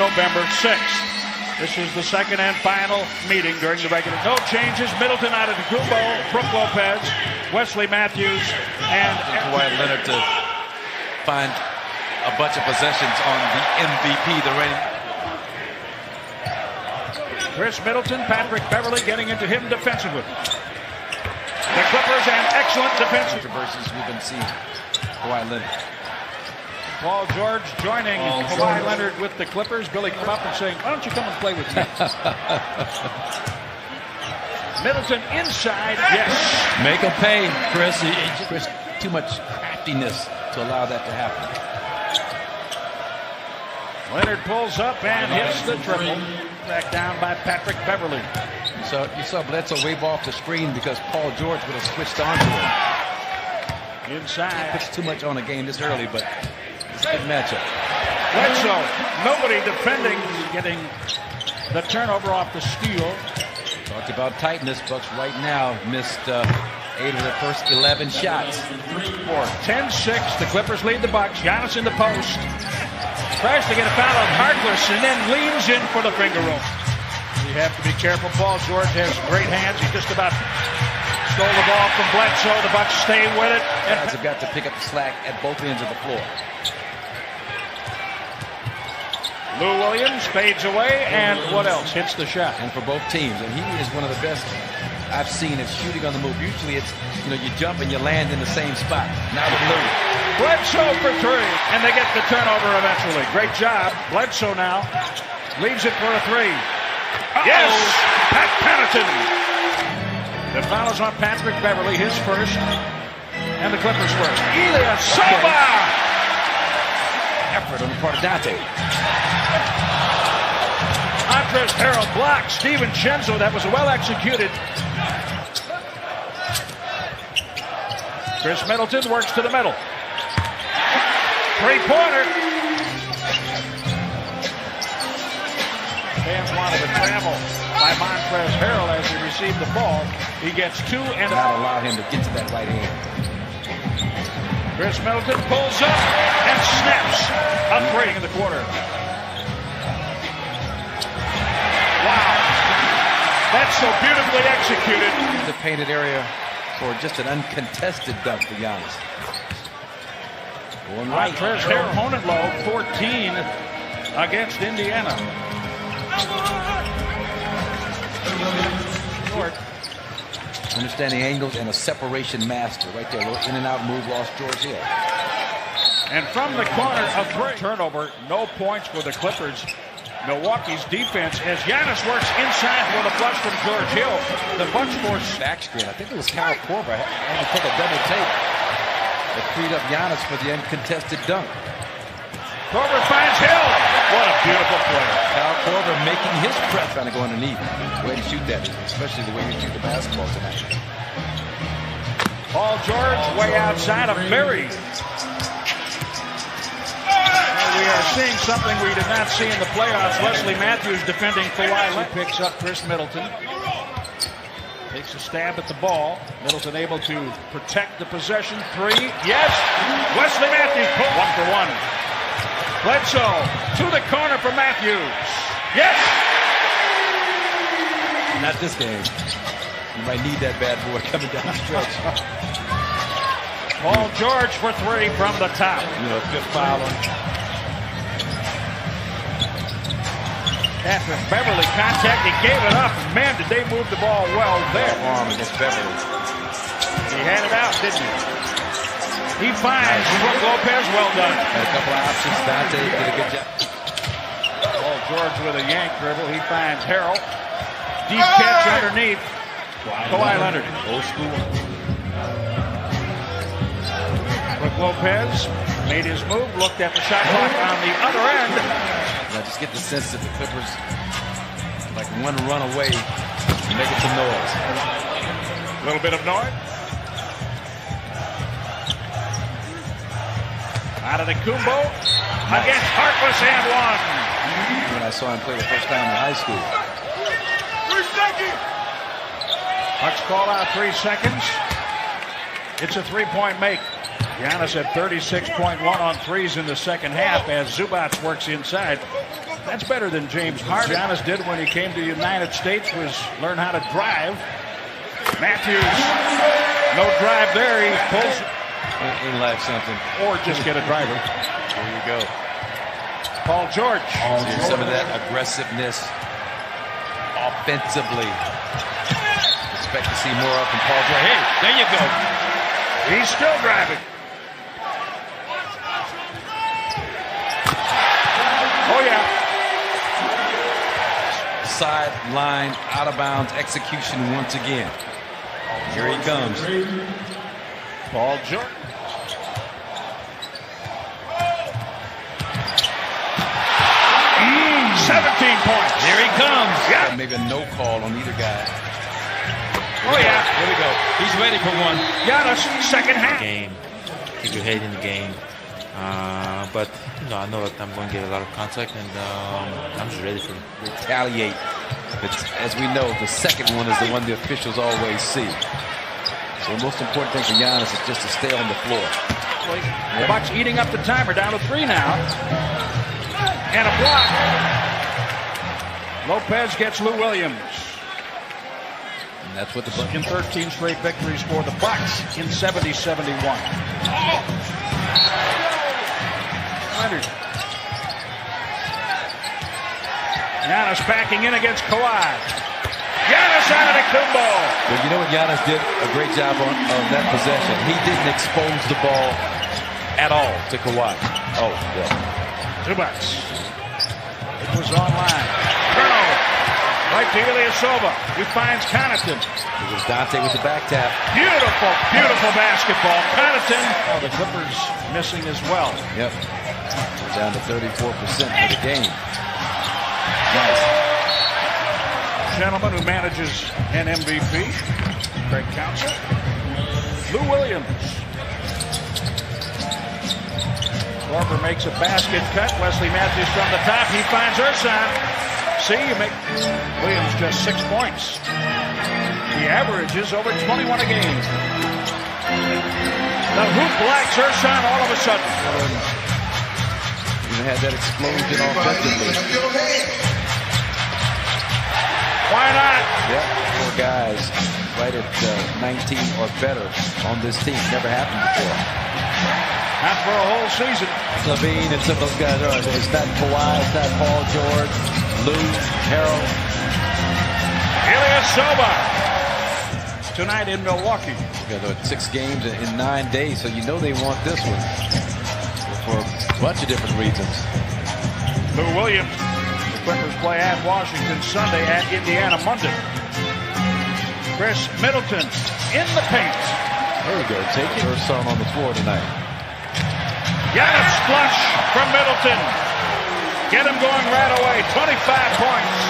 November 6th. This is the second and final meeting during the regular. No changes. Middleton out of the Kumbo, Brook Lopez, Wesley Matthews, and Kawhi Leonard to find a bunch of possessions on the MVP, the reigning. Chris Middleton, Patrick Beverly getting into him defensively. The Clippers an excellent defense. Controversies we've been seeing. Kawhi Leonard. Paul George joining Kawhi Leonard with the Clippers. Billy come up and saying, why don't you come and play with me? Middleton inside, yes. Make a pay, Chris. Chris, too much craftiness to allow that to happen. Leonard pulls up and hits the triple. Back down by Patrick Beverly. So you saw Bledsoe wave off the screen because Paul George would have switched on to him. Inside. Puts too much on a game this early, but it's a good matchup. Bledsoe, nobody defending, getting the turnover off the steal. Talked about tightness. Bucks right now missed 8 of their first 11 shots. 10-6, the Clippers lead the Bucks. Giannis in the post. Tries to get a foul on Harkless and then leans in for the finger roll. You have to be careful. Paul George has great hands. He just about stole the ball from Bledsoe. The Bucks stay with it. Guys have got to pick up the slack at both ends of the floor. Lou Williams fades away, and what else? Hits the shot. And for both teams, and he is one of the best I've seen at shooting on the move. Usually it's, you jump and you land in the same spot. Now with Lou. Bledsoe for three, and they get the turnover eventually. Great job. Bledsoe now leaves it for a three. Yes! Pat Connaughton. The foul is on Patrick Beverly, his first, and the Clippers first. Ilyasova! Effort on the part of Dante. Montrezl Harrell blocks Steven Shenzo. That was well executed. Chris Middleton works to the middle. Three-pointer. Fans wanted to travel by Montrezl Harrell as he received the ball. He gets two and not allow him to get to that right hand. Chris Middleton pulls up and snaps a three in the quarter. Wow. That's so beautifully executed. The painted area for just an uncontested dunk for Giannis. Montrezl Harrell, opponent low, 14 against Indiana. Short. Understanding angles and a separation master right there. A little in and out move lost George Hill. And from the corner, a three. Turnover, no points for the Clippers. Milwaukee's defense as Giannis works inside for the flush from George Hill. The Bucks force back screen. I think it was Kyle Korver having to take a double take. It freed up Giannis for the uncontested dunk. Korver finds Hill. What a beautiful play. Kyle Korver making his press, trying to go underneath. Way to shoot that, especially the way you shoot the basketball tonight. Paul George way outside of Berry. We are seeing something we did not see in the playoffs. Wesley Matthews defending Kawhi Leonard. Picks up Chris Middleton. Takes a stab at the ball. Middleton able to protect the possession. Three. Yes. Wesley Matthews. 1 for 1. Bledsoe to the corner for Matthews. Yes. Not this game. You might need that bad boy coming down the stretch. Paul George for three from the top. Good foul on. Patrick Beverly contact, he gave it up. Man, did they move the ball well there. Arm against Beverly. He had it out, didn't he? He finds Brook Lopez, well done. Had a couple of options. Dante did a good job. Paul George with a yank dribble. He finds Harrell. Deep catch underneath. Kawhi Leonard. Old school. Brook Lopez made his move, looked at the shot clock on the other end. I just get the sense that the Clippers like one run away and making some noise. A little bit of noise. Out of the Kumbo against Harkless and one. When I saw him play the first time in high school. 3 seconds. Bucks call out 3 seconds. It's a three-point make. Giannis at 36.1 on threes in the second half as Zubac works inside. That's better than James Harden. Giannis did when he came to the United States was learn how to drive. Matthews, no drive there. He pulls. In life, something. Or just get a driver. There you go. Paul George. See some of that aggressiveness offensively. Expect to see more from Paul George. Hey, there you go. He's still driving. Oh, yeah. Sideline, out of bounds execution once again. Here he comes. Paul George. Mm, 17 points. Here he comes. Yeah. Maybe a no call on either guy. Oh, yeah. Here we go. He's ready for one. Giannis, second half. Game, keep your head in the game. But I know that I'm going to get a lot of contact, and I'm just ready for it. Retaliate. But as we know, the second one is the one the officials always see. So the most important thing for Giannis is just to stay on the floor. The Bucks eating up the timer, down to 3 now. And a block. Lopez gets Lou Williams. And that's what the Bucks in 13 straight victories for the Bucks in 70-71. Giannis backing in against Kawhi. Giannis Antetokounmpo. Well, you know what Giannis did a great job on that possession. He didn't expose the ball at all to Kawhi. Oh, yeah. Zubats. It was online. Turnover. Right to Ilyasova. He finds Connaughton. It was Dante with the back tap. Beautiful, beautiful basketball. Connaughton. Oh, the Clippers missing as well. Yep. We're down to 34% for the game. Nice. Gentleman who manages an MVP, Craig Counsell. Lou Williams. Korver makes a basket cut. Wesley Matthews from the top. He finds Ersan. See, you make Williams just 6 points. He averages over 21 a game. The hoop likes Ersan all of a sudden. Even had that explosion offensively. Why not? Yeah, 4 guys right at 19 or better on this team. Never happened before. Not for a whole season. Levine and some of those guys are. It's not Kawhi, it's not Paul George, Lou, Harold. Ilyasova tonight in Milwaukee. Got 6 games in 9 days, so you know they want this one for a bunch of different reasons. Lou Williams. The Clippers play at Washington Sunday, at Indiana Monday. Chris Middleton in the paint. There we go. Take it. First song on the floor tonight. Giannis flush from Middleton. Get him going right away. 25 points.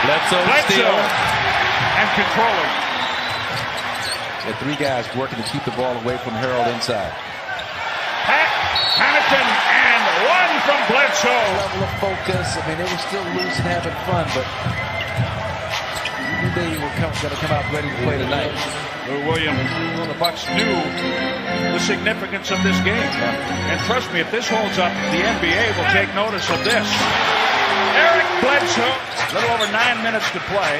Bledsoe steal and controlling. The 3 guys working to keep the ball away from Harold inside. Connaughton and 1 from Bledsoe. Level of focus. I mean, they were still loose and having fun, but you knew they were going to come out ready to play tonight. Lou Williams. Well, the Bucks knew the significance of this game. Yeah. And trust me, if this holds up, the NBA will take notice of this. Eric Bledsoe. A little over 9 minutes to play.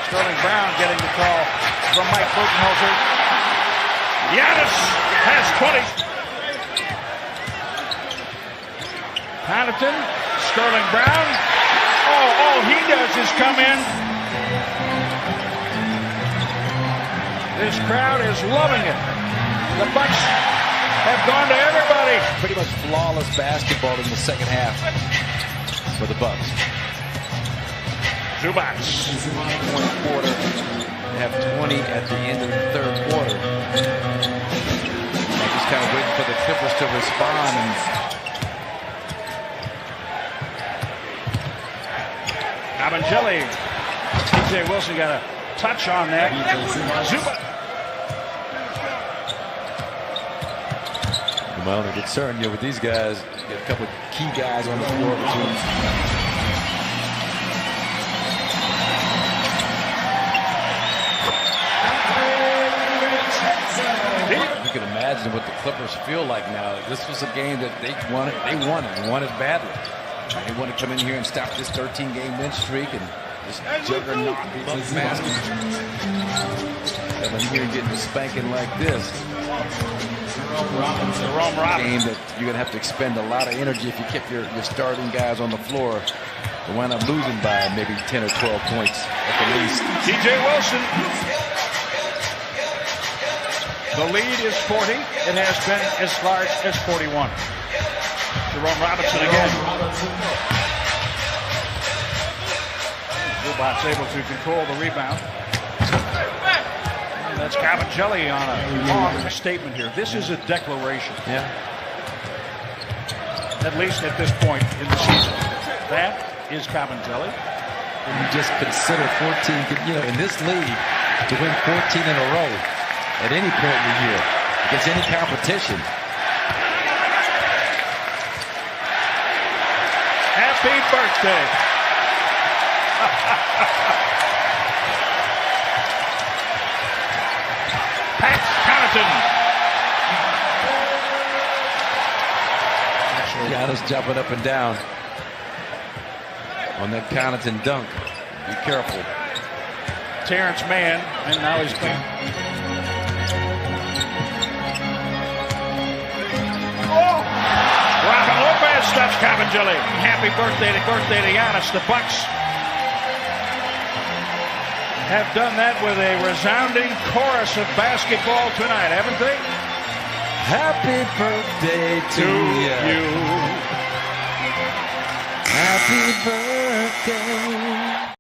Sterling Brown getting the call from Mike Budenholzer. Giannis has 20. Connaughton, Sterling Brown. Oh, all he does is come in. This crowd is loving it. The Bucks have gone to everybody. Pretty much flawless basketball in the second half for the Bucks. Zubats. One quarter. They have 20 at the end of the third quarter. I'm just kind of waiting for the Clippers to respond. And Abangeli. TJ Wilson got a touch on that. Zubac. My only concern with these guys, you get a couple of key guys on the floor between. You can imagine imagine what the Clippers feel like now. This was a game that they wanted. They wanted badly. They want to come in here and stop this 13-game win streak and this juggernaut of basketball. Coming here and getting a spanking like this. Jerome Robbins. Game that you're going to have to expend a lot of energy if you keep your starting guys on the floor. To wind up losing by maybe 10 or 12 points at the least. T.J. Wilson. The lead is 40. It has been as large as 41. Jerome Robinson again. Zubac's able to control the rebound. And that's Cavagelli on a statement here. This is a declaration. Yeah. At least at this point in the season. That is Cavagelli. And you just consider 14, you know, in this league, to win 14 in a row at any point in the year against any competition. Happy birthday. Pat Connaughton. Giannis jumping up and down on that Connaughton dunk. Be careful. Terrence Mann, and now he's clean. Oh! Robin Lopez stops Cavagelli. Happy birthday to Giannis. The Bucks have done that with a resounding chorus of basketball tonight, haven't they? Happy birthday to you. Happy birthday.